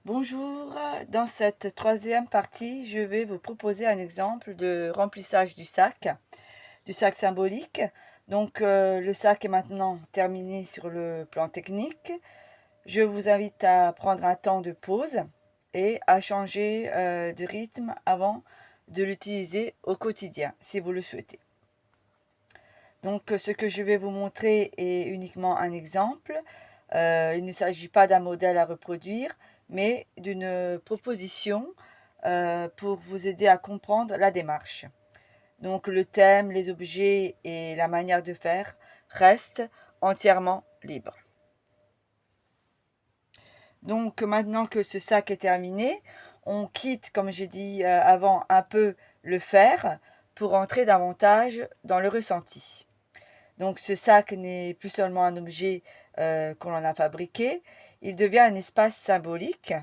Bonjour, dans cette troisième partie, je vais vous proposer un exemple de remplissage du sac symbolique. Donc le sac est maintenant terminé sur le plan technique. Je vous invite à prendre un temps de pause et à changer de rythme avant de l'utiliser au quotidien, si vous le souhaitez. Donc ce que je vais vous montrer est uniquement un exemple. Il ne s'agit pas d'un modèle à reproduire, mais d'une proposition pour vous aider à comprendre la démarche. Donc le thème, les objets et la manière de faire restent entièrement libres. Donc maintenant que ce sac est terminé, on quitte, comme j'ai dit avant, un peu le faire pour entrer davantage dans le ressenti. Donc ce sac n'est plus seulement un objet qu'on en a fabriqué, il devient un espace symbolique,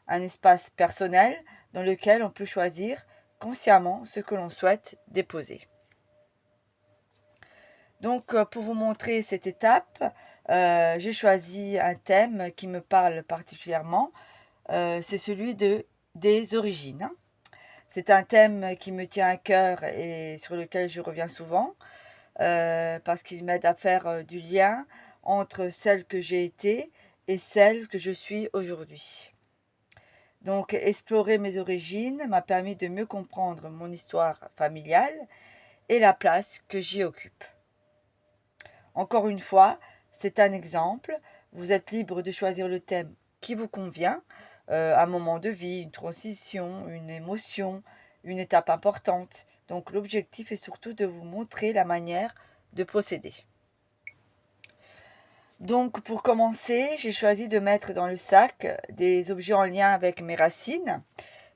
un espace personnel dans lequel on peut choisir consciemment ce que l'on souhaite déposer. Donc pour vous montrer cette étape, j'ai choisi un thème qui me parle particulièrement, c'est celui des origines. C'est un thème qui me tient à cœur et sur lequel je reviens souvent. Parce qu'il m'aide à faire du lien entre celle que j'ai été et celle que je suis aujourd'hui. Donc explorer mes origines m'a permis de mieux comprendre mon histoire familiale et la place que j'y occupe. Encore une fois, c'est un exemple. Vous êtes libre de choisir le thème qui vous convient, un moment de vie, une transition, une émotion, une étape importante. Donc l'objectif est surtout de vous montrer la manière de procéder. Donc pour commencer, j'ai choisi de mettre dans le sac des objets en lien avec mes racines.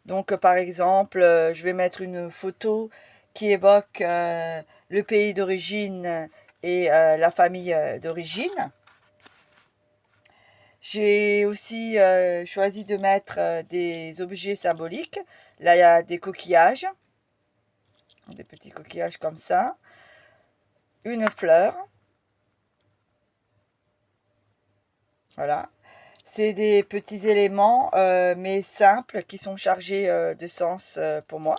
Donc par exemple, je vais mettre une photo qui évoque le pays d'origine et la famille d'origine. J'ai aussi choisi de mettre des objets symboliques. Là, il y a des coquillages, des petits coquillages comme ça, une fleur, voilà. C'est des petits éléments, mais simples, qui sont chargés de sens pour moi.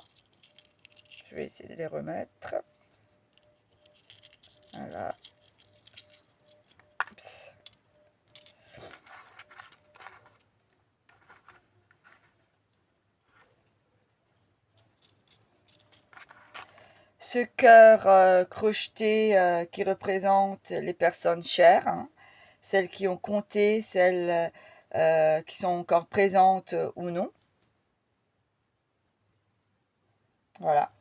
Je vais essayer de les remettre. Voilà. Oups. Ce cœur crocheté qui représente les personnes chères, hein, celles qui ont compté, celles qui sont encore présentes ou non. Voilà.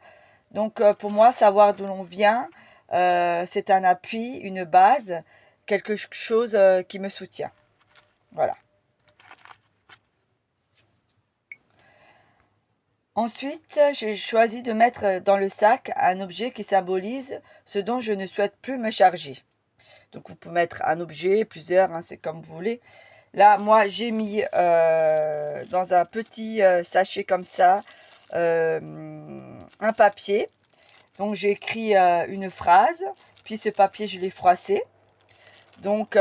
Donc pour moi, savoir d'où l'on vient, c'est un appui, une base, quelque chose qui me soutient. Voilà. Ensuite, j'ai choisi de mettre dans le sac un objet qui symbolise ce dont je ne souhaite plus me charger. Donc vous pouvez mettre un objet, plusieurs, hein, c'est comme vous voulez. Là, moi, j'ai mis dans un petit sachet comme ça un papier. Donc j'ai écrit une phrase, puis ce papier, je l'ai froissé. Donc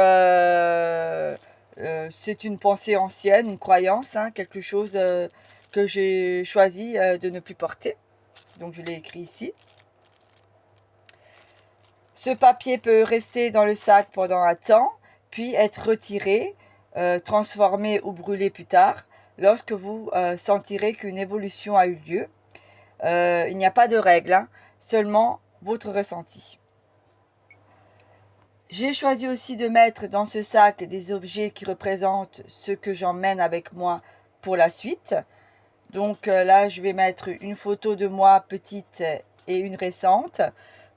c'est une pensée ancienne, une croyance, hein, quelque chose que j'ai choisi de ne plus porter. Donc je l'ai écrit ici. Ce papier peut rester dans le sac pendant un temps, puis être retiré, transformé ou brûlé plus tard, lorsque vous sentirez qu'une évolution a eu lieu. Il n'y a pas de règle, hein, seulement votre ressenti. J'ai choisi aussi de mettre dans ce sac des objets qui représentent ce que j'emmène avec moi pour la suite. Donc là, je vais mettre une photo de moi petite et une récente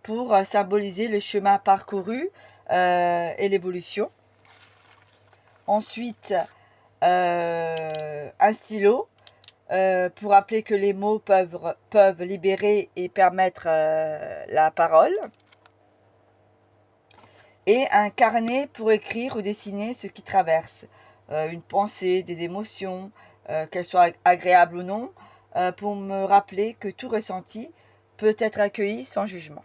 pour symboliser le chemin parcouru et l'évolution. Ensuite, un stylo pour rappeler que les mots peuvent libérer et permettre la parole. Et un carnet pour écrire ou dessiner ce qui traverse, une pensée, des émotions, qu'elles soient agréables ou non, pour me rappeler que tout ressenti peut être accueilli sans jugement.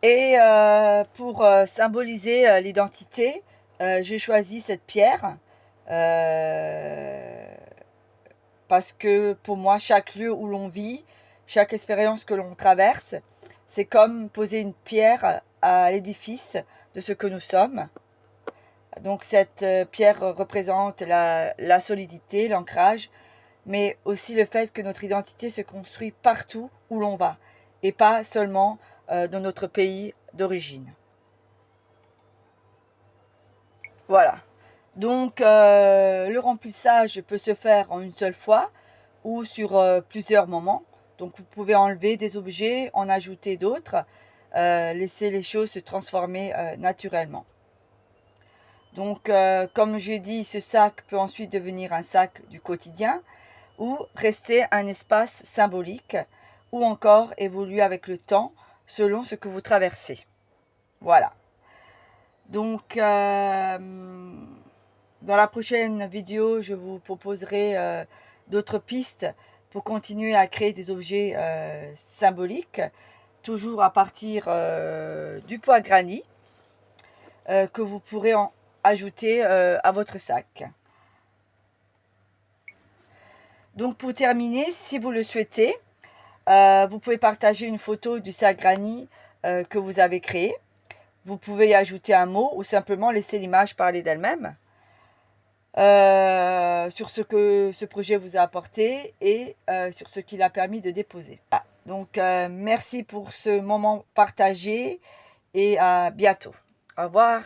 Et pour symboliser l'identité, j'ai choisi cette pierre parce que pour moi, chaque lieu où l'on vit, chaque expérience que l'on traverse, c'est comme poser une pierre à l'édifice de ce que nous sommes. Donc cette pierre représente la solidité, l'ancrage, mais aussi le fait que notre identité se construit partout où l'on va, et pas seulement dans notre pays d'origine. Voilà. Donc le remplissage peut se faire en une seule fois ou sur plusieurs moments. Donc vous pouvez enlever des objets, en ajouter d'autres, laisser les choses se transformer naturellement. Donc comme j'ai dit, ce sac peut ensuite devenir un sac du quotidien ou rester un espace symbolique ou encore évoluer avec le temps selon ce que vous traversez. Voilà. Donc dans la prochaine vidéo, je vous proposerai d'autres pistes pour continuer à créer des objets symboliques, toujours à partir du poids granit que vous pourrez ajouter à votre sac. Donc pour terminer, si vous le souhaitez, vous pouvez partager une photo du sac granit que vous avez créé. Vous pouvez y ajouter un mot ou simplement laisser l'image parler d'elle-même. Sur ce que ce projet vous a apporté et sur ce qu'il a permis de déposer. Voilà. Donc merci pour ce moment partagé et à bientôt. Au revoir.